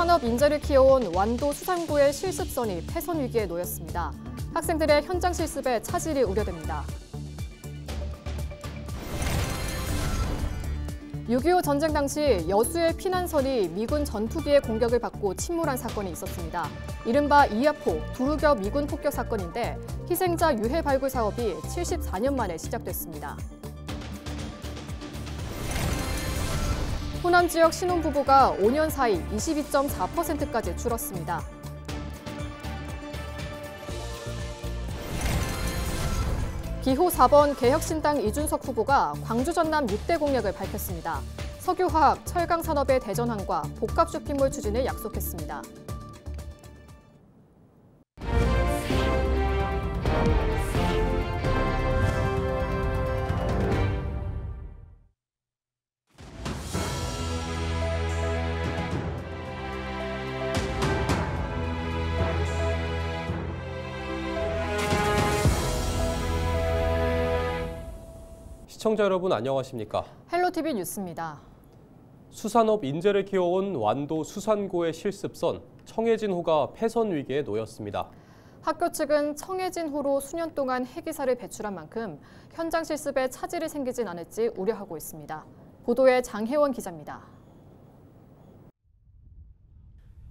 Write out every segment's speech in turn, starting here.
수산업 인재를 키워온 완도 수산고의 실습선이 폐선 위기에 놓였습니다. 학생들의 현장 실습에 차질이 우려됩니다. 6.25 전쟁 당시 여수의 피난선이 미군 전투기의 공격을 받고 침몰한 사건이 있었습니다. 이른바 이하포 두루겨 미군 폭격 사건인데 희생자 유해 발굴 사업이 74년 만에 시작됐습니다. 호남 지역 신혼부부가 5년 사이 22.4%까지 줄었습니다. 기호 4번 개혁신당 이준석 후보가 광주 전남 6대 공약을 밝혔습니다. 석유화학, 철강산업의 대전환과 복합 쇼핑몰 추진을 약속했습니다. 시청자 여러분 안녕하십니까? 헬로티비 뉴스입니다. 수산업 인재를 키워온 완도 수산고의 실습선 청해진호가 폐선 위기에 놓였습니다. 학교 측은 청해진호로 수년 동안 해기사를 배출한 만큼 현장 실습에 차질이 생기진 않을지 우려하고 있습니다. 보도에 장혜원 기자입니다.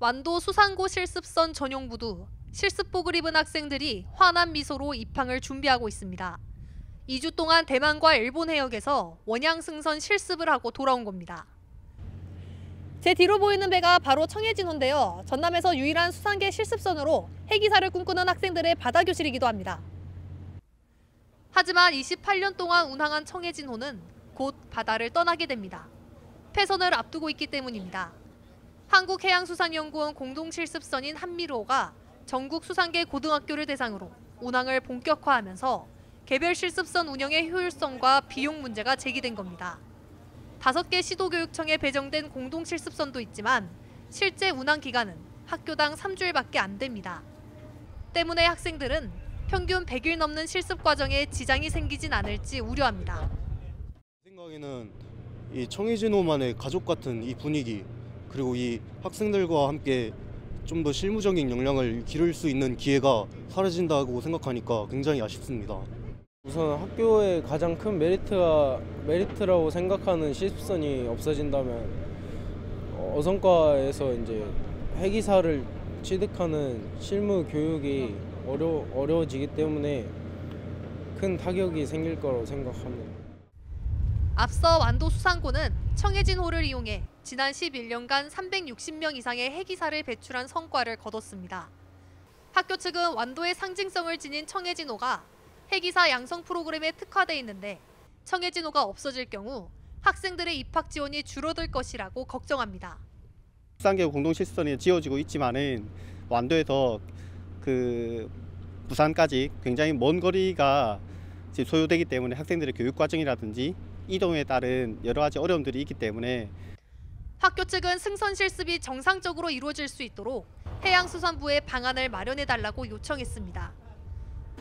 완도 수산고 실습선 전용부두 실습복을 입은 학생들이 환한 미소로 입항을 준비하고 있습니다. 2주 동안 대만과 일본 해역에서 원양승선 실습을 하고 돌아온 겁니다. 제 뒤로 보이는 배가 바로 청해진호인데요. 전남에서 유일한 수산계 실습선으로 해기사를 꿈꾸는 학생들의 바다 교실이기도 합니다. 하지만 28년 동안 운항한 청해진호는 곧 바다를 떠나게 됩니다. 폐선을 앞두고 있기 때문입니다. 한국해양수산연구원 공동실습선인 한미로가 전국 수산계 고등학교를 대상으로 운항을 본격화하면서 개별 실습선 운영의 효율성과 비용 문제가 제기된 겁니다. 5개 시도교육청에 배정된 공동실습선도 있지만 실제 운항 기간은 학교당 3주일밖에 안 됩니다. 때문에 학생들은 평균 100일 넘는 실습 과정에 지장이 생기진 않을지 우려합니다. 제 생각에는 이 청해진호만의 가족 같은 이 분위기, 그리고 이 학생들과 함께 좀 더 실무적인 역량을 기를 수 있는 기회가 사라진다고 생각하니까 굉장히 아쉽습니다. 우선 학교의 가장 큰 메리트라고 생각하는 실습선이 없어진다면 어선과에서 이제 해기사를 취득하는 실무 교육이 어려워지기 때문에 큰 타격이 생길 거라고 생각합니다. 앞서 완도 수산고는 청해진호를 이용해 지난 11년간 360명 이상의 해기사를 배출한 성과를 거뒀습니다. 학교 측은 완도의 상징성을 지닌 청해진호가 해기사 양성 프로그램에 특화돼 있는데 청해진호가 없어질 경우 학생들의 입학 지원이 줄어들 것이라고 걱정합니다. 수산계 공동실습선이 지어지고 있지만은 완도에서 부산까지 굉장히 먼 거리가 소요되기 때문에 학생들의 교육 과정이라든지 이동에 따른 여러 가지 어려움들이 있기 때문에 학교 측은 승선 실습이 정상적으로 이루어질 수 있도록 해양수산부에 방안을 마련해달라고 요청했습니다.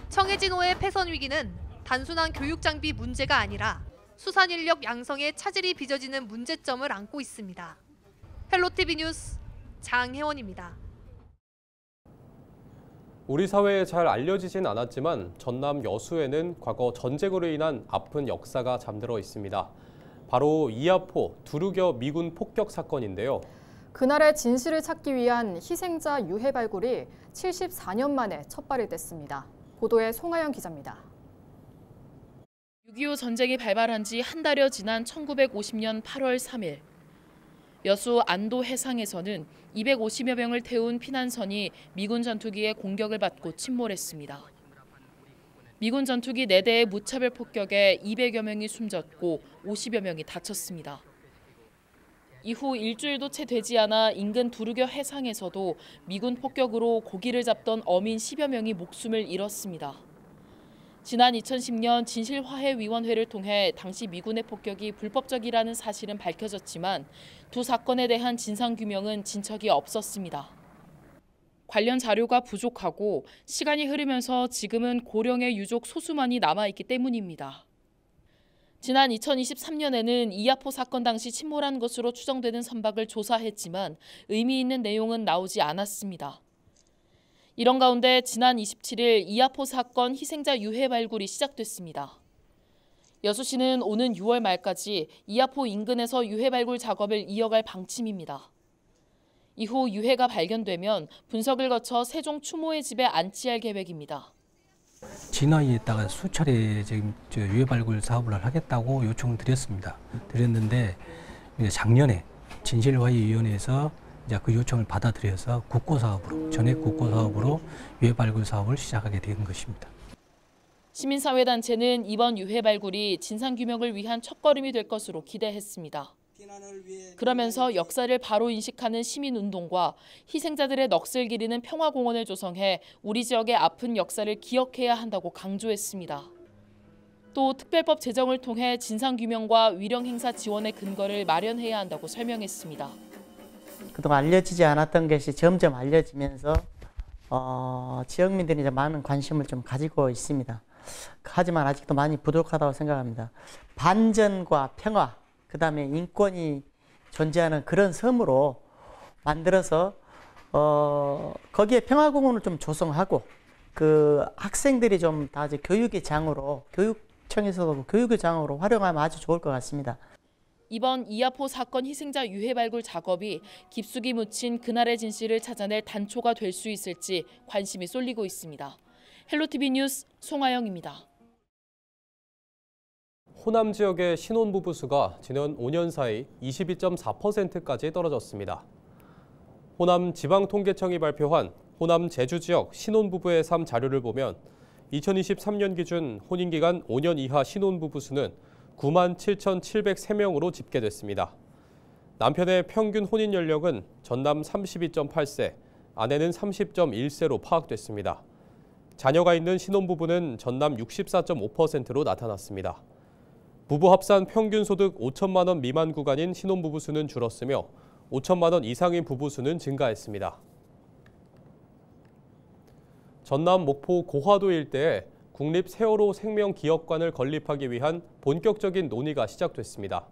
청해진호의 폐선 위기는 단순한 교육 장비 문제가 아니라 수산 인력 양성에 차질이 빚어지는 문제점을 안고 있습니다. 헬로티비 뉴스 장혜원입니다. 우리 사회에 잘 알려지진 않았지만 전남 여수에는 과거 전쟁으로 인한 아픈 역사가 잠들어 있습니다. 바로 이하포 두루겨 미군 폭격 사건인데요. 그날의 진실을 찾기 위한 희생자 유해 발굴이 74년 만에 첫 발을 뗐습니다. 보도에 송하연 기자입니다. 6.25 전쟁이 발발한 지 한 달여 지난 1950년 8월 3일. 여수 안도 해상에서는 250여 명을 태운 피난선이 미군 전투기의 공격을 받고 침몰했습니다. 미군 전투기 4대의 무차별 폭격에 200여 명이 숨졌고 50여 명이 다쳤습니다. 이후 일주일도 채 되지 않아 인근 두루겨 해상에서도 미군 폭격으로 고기를 잡던 어민 10여 명이 목숨을 잃었습니다. 지난 2010년 진실화해위원회를 통해 당시 미군의 폭격이 불법적이라는 사실은 밝혀졌지만 두 사건에 대한 진상규명은 진척이 없었습니다. 관련 자료가 부족하고 시간이 흐르면서 지금은 고령의 유족 소수만이 남아있기 때문입니다. 지난 2023년에는 이하포 사건 당시 침몰한 것으로 추정되는 선박을 조사했지만 의미 있는 내용은 나오지 않았습니다. 이런 가운데 지난 27일 이하포 사건 희생자 유해 발굴이 시작됐습니다. 여수시는 오는 6월 말까지 이하포 인근에서 유해 발굴 작업을 이어갈 방침입니다. 이후 유해가 발견되면 분석을 거쳐 세종 추모의 집에 안치할 계획입니다. 진화에다가 수차례 지금 유해 발굴 사업을 하겠다고 요청을 드렸는데 작년에 진실화해위원회에서 이제 그 요청을 받아들여서 전액 국고 사업으로 유해 발굴 사업을 시작하게 된 것입니다. 시민사회단체는 이번 유해 발굴이 진상규명을 위한 첫걸음이 될 것으로 기대했습니다. 그러면서 역사를 바로 인식하는 시민운동과 희생자들의 넋을 기리는 평화공원을 조성해 우리 지역의 아픈 역사를 기억해야 한다고 강조했습니다. 또 특별법 제정을 통해 진상규명과 위령행사 지원의 근거를 마련해야 한다고 설명했습니다. 그동안 알려지지 않았던 것이 점점 알려지면서 지역민들이 이제 많은 관심을 좀 가지고 있습니다. 하지만 아직도 많이 부족하다고 생각합니다. 반전과 평화, 그다음에 인권이 존재하는 그런 섬으로 만들어서 거기에 평화공원을 좀 조성하고 그 학생들이 좀 다 이제 교육의 장으로 교육청에서도 교육의 장으로 활용하면 아주 좋을 것 같습니다. 이번 이하포 사건 희생자 유해 발굴 작업이 깊숙이 묻힌 그날의 진실을 찾아낼 단초가 될 수 있을지 관심이 쏠리고 있습니다. 헬로티비 뉴스 송하영입니다. 호남 지역의 신혼부부 수가 지난 5년 사이 22.4%까지 떨어졌습니다. 호남 지방통계청이 발표한 호남 제주 지역 신혼부부의 삶 자료를 보면 2023년 기준 혼인기간 5년 이하 신혼부부 수는 97,703명으로 집계됐습니다. 남편의 평균 혼인 연령은 전남 32.8세, 아내는 30.1세로 파악됐습니다. 자녀가 있는 신혼부부는 전남 64.5%로 나타났습니다. 부부 합산 평균 소득 5천만 원 미만 구간인 신혼부부 수는 줄었으며 5천만 원 이상인 부부 수는 증가했습니다. 전남 목포 고화도 일대에 국립 세월호 생명기억관을 건립하기 위한 본격적인 논의가 시작됐습니다.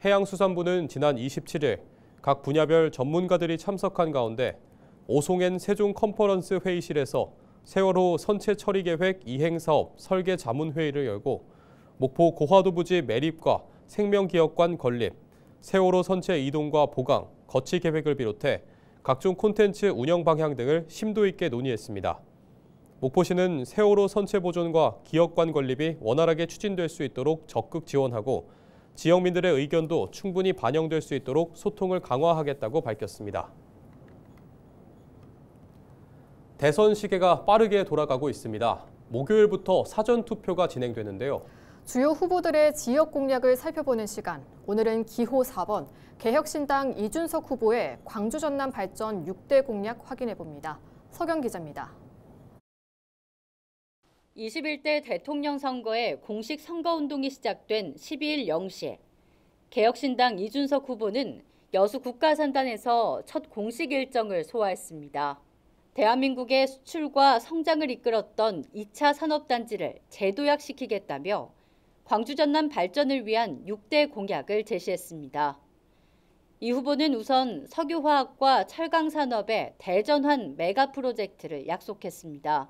해양수산부는 지난 27일 각 분야별 전문가들이 참석한 가운데 오송엔 세종 컨퍼런스 회의실에서 세월호 선체 처리 계획 이행사업 설계 자문회의를 열고 목포 고화도 부지 매립과 생명기억관 건립, 세월호 선체 이동과 보강, 거치 계획을 비롯해 각종 콘텐츠 운영 방향 등을 심도 있게 논의했습니다. 목포시는 세월호 선체 보존과 기억관 건립이 원활하게 추진될 수 있도록 적극 지원하고 지역민들의 의견도 충분히 반영될 수 있도록 소통을 강화하겠다고 밝혔습니다. 대선 시계가 빠르게 돌아가고 있습니다. 목요일부터 사전투표가 진행되는데요. 주요 후보들의 지역 공약을 살펴보는 시간. 오늘은 기호 4번 개혁신당 이준석 후보의 광주 전남 발전 6대 공약 확인해봅니다. 서경 기자입니다. 21대 대통령 선거에 공식 선거운동이 시작된 12일 0시에 개혁신당 이준석 후보는 여수 국가산단에서 첫 공식 일정을 소화했습니다. 대한민국의 수출과 성장을 이끌었던 2차 산업단지를 재도약시키겠다며 광주 전남 발전을 위한 6대 공약을 제시했습니다. 이 후보는 우선 석유화학과 철강산업의 대전환 메가 프로젝트를 약속했습니다.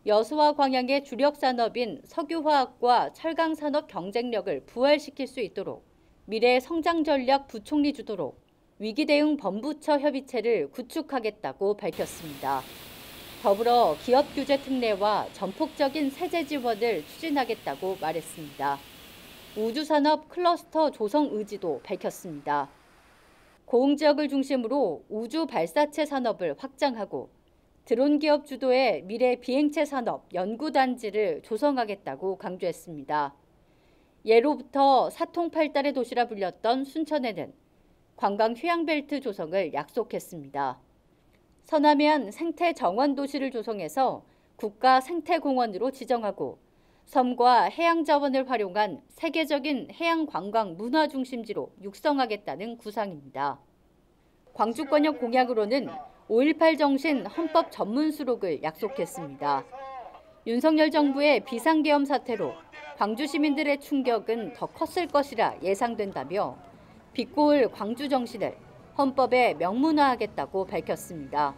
여수와 광양의 주력 산업인 석유화학과 철강산업 경쟁력을 부활시킬 수 있도록 미래 성장 전략 부총리 주도로 위기 대응 범부처 협의체를 구축하겠다고 밝혔습니다. 더불어 기업 규제 특례와 전폭적인 세제 지원을 추진하겠다고 말했습니다. 우주산업 클러스터 조성 의지도 밝혔습니다. 고흥 지역을 중심으로 우주 발사체 산업을 확장하고 드론 기업 주도의 미래 비행체 산업 연구단지를 조성하겠다고 강조했습니다. 예로부터 사통팔달의 도시라 불렸던 순천에는 관광 휴양벨트 조성을 약속했습니다. 서남해안 생태 정원 도시를 조성해서 국가 생태공원으로 지정하고 섬과 해양 자원을 활용한 세계적인 해양 관광 문화 중심지로 육성하겠다는 구상입니다. 광주권역 공약으로는 5.18 정신 헌법 전문 수록을 약속했습니다. 윤석열 정부의 비상계엄 사태로 광주 시민들의 충격은 더 컸을 것이라 예상된다며 비꼬을 광주 정신을 헌법에 명문화하겠다고 밝혔습니다.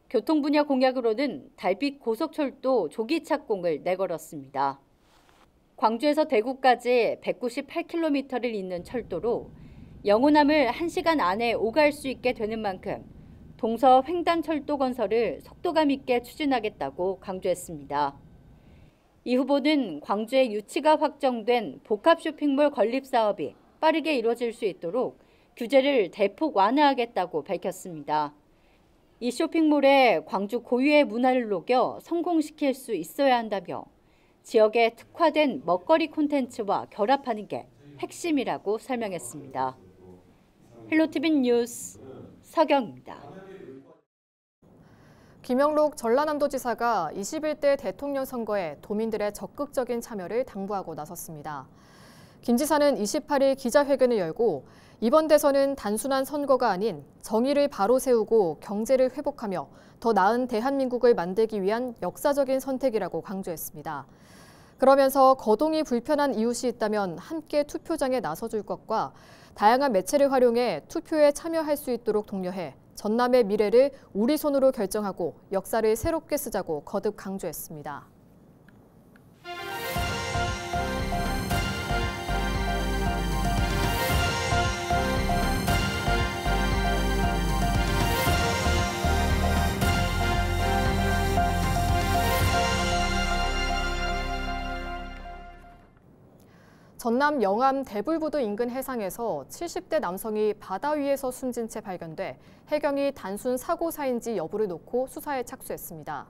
교통 분야 공약으로는 달빛 고속철도 조기 착공을 내걸었습니다. 광주에서 대구까지 198km를 잇는 철도로 영호남을 1시간 안에 오갈 수 있게 되는 만큼 동서 횡단철도 건설을 속도감 있게 추진하겠다고 강조했습니다. 이 후보는 광주의 유치가 확정된 복합 쇼핑몰 건립 사업이 빠르게 이루어질 수 있도록 규제를 대폭 완화하겠다고 밝혔습니다. 이 쇼핑몰에 광주 고유의 문화를 녹여 성공시킬 수 있어야 한다며 지역에 특화된 먹거리 콘텐츠와 결합하는 게 핵심이라고 설명했습니다. 헬로티비 뉴스 서경입니다. 김영록 전라남도지사가 21대 대통령 선거에 도민들의 적극적인 참여를 당부하고 나섰습니다. 김 지사는 28일 기자회견을 열고 이번 대선은 단순한 선거가 아닌 정의를 바로 세우고 경제를 회복하며 더 나은 대한민국을 만들기 위한 역사적인 선택이라고 강조했습니다. 그러면서 거동이 불편한 이웃이 있다면 함께 투표장에 나서줄 것과 다양한 매체를 활용해 투표에 참여할 수 있도록 독려해 전남의 미래를 우리 손으로 결정하고 역사를 새롭게 쓰자고 거듭 강조했습니다. 전남 영암 대불부두 인근 해상에서 70대 남성이 바다 위에서 숨진 채 발견돼 해경이 단순 사고사인지 여부를 놓고 수사에 착수했습니다.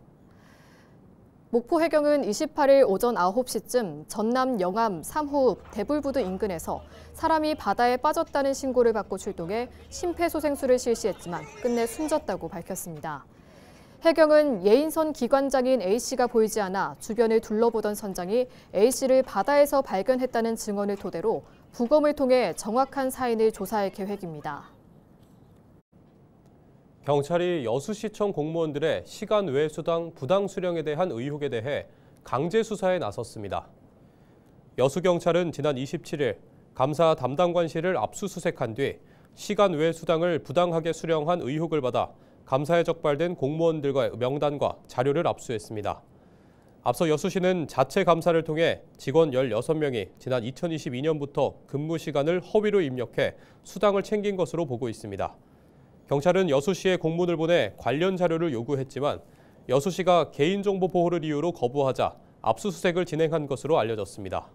목포 해경은 28일 오전 9시쯤 전남 영암 3호읍 대불부두 인근에서 사람이 바다에 빠졌다는 신고를 받고 출동해 심폐소생술을 실시했지만 끝내 숨졌다고 밝혔습니다. 해경은 예인선 기관장인 A씨가 보이지 않아 주변을 둘러보던 선장이 A씨를 바다에서 발견했다는 증언을 토대로 부검을 통해 정확한 사인을 조사할 계획입니다. 경찰이 여수시청 공무원들의 시간 외 수당 부당 수령에 대한 의혹에 대해 강제 수사에 나섰습니다. 여수경찰은 지난 27일 감사 담당관실을 압수수색한 뒤 시간 외 수당을 부당하게 수령한 의혹을 받아 감사에 적발된 공무원들과의 명단과 자료를 압수했습니다. 앞서 여수시는 자체 감사를 통해 직원 16명이 지난 2022년부터 근무 시간을 허위로 입력해 수당을 챙긴 것으로 보고 있습니다. 경찰은 여수시에 공문을 보내 관련 자료를 요구했지만 여수시가 개인정보 보호를 이유로 거부하자 압수수색을 진행한 것으로 알려졌습니다.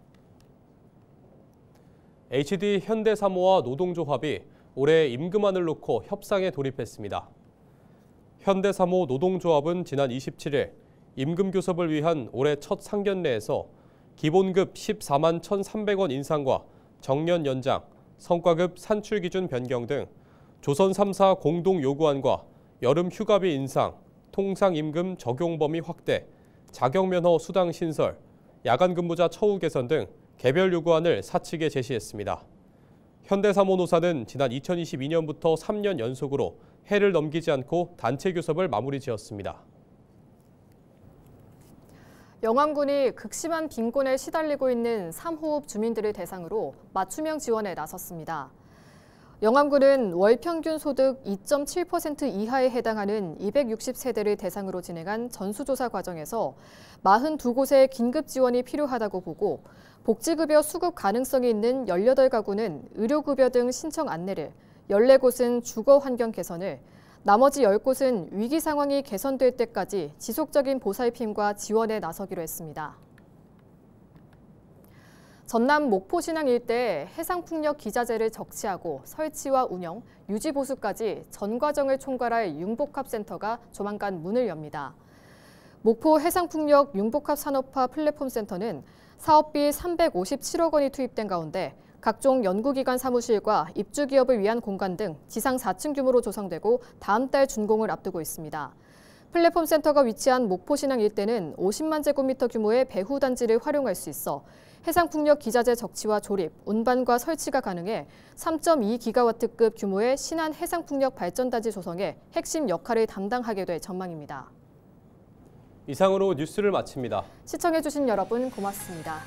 HD 현대사모와 노동조합이 올해 임금안을 놓고 협상에 돌입했습니다. 현대사모 노동조합은 지난 27일 임금 교섭을 위한 올해 첫 상견례에서 기본급 14만 1,300원 인상과 정년 연장, 성과급 산출 기준 변경 등 조선 3사 공동 요구안과 여름 휴가비 인상, 통상임금 적용 범위 확대, 자격면허 수당 신설, 야간 근무자 처우 개선 등 개별 요구안을 사측에 제시했습니다. 현대사모노사는 지난 2022년부터 3년 연속으로 해를 넘기지 않고 단체 교섭을 마무리 지었습니다. 영암군이 극심한 빈곤에 시달리고 있는 3호읍 주민들을 대상으로 맞춤형 지원에 나섰습니다. 영암군은 월 평균 소득 2.7% 이하에 해당하는 260세대를 대상으로 진행한 전수조사 과정에서 42곳에 긴급 지원이 필요하다고 보고 복지급여 수급 가능성이 있는 18가구는 의료급여 등 신청 안내를, 14곳은 주거 환경 개선을, 나머지 10곳은 위기 상황이 개선될 때까지 지속적인 보살핌과 지원에 나서기로 했습니다. 전남 목포신항 일대에 해상풍력 기자재를 적치하고 설치와 운영, 유지 보수까지 전 과정을 총괄할 융복합센터가 조만간 문을 엽니다. 목포 해상풍력 융복합 산업화 플랫폼 센터는 사업비 357억 원이 투입된 가운데 각종 연구기관 사무실과 입주기업을 위한 공간 등 지상 4층 규모로 조성되고 다음 달 준공을 앞두고 있습니다. 플랫폼 센터가 위치한 목포신항 일대는 50만 제곱미터 규모의 배후 단지를 활용할 수 있어 해상풍력 기자재 적치와 조립, 운반과 설치가 가능해 3.2기가와트급 규모의 신한 해상풍력 발전단지 조성에 핵심 역할을 담당하게 될 전망입니다. 이상으로 뉴스를 마칩니다. 시청해주신 여러분 고맙습니다.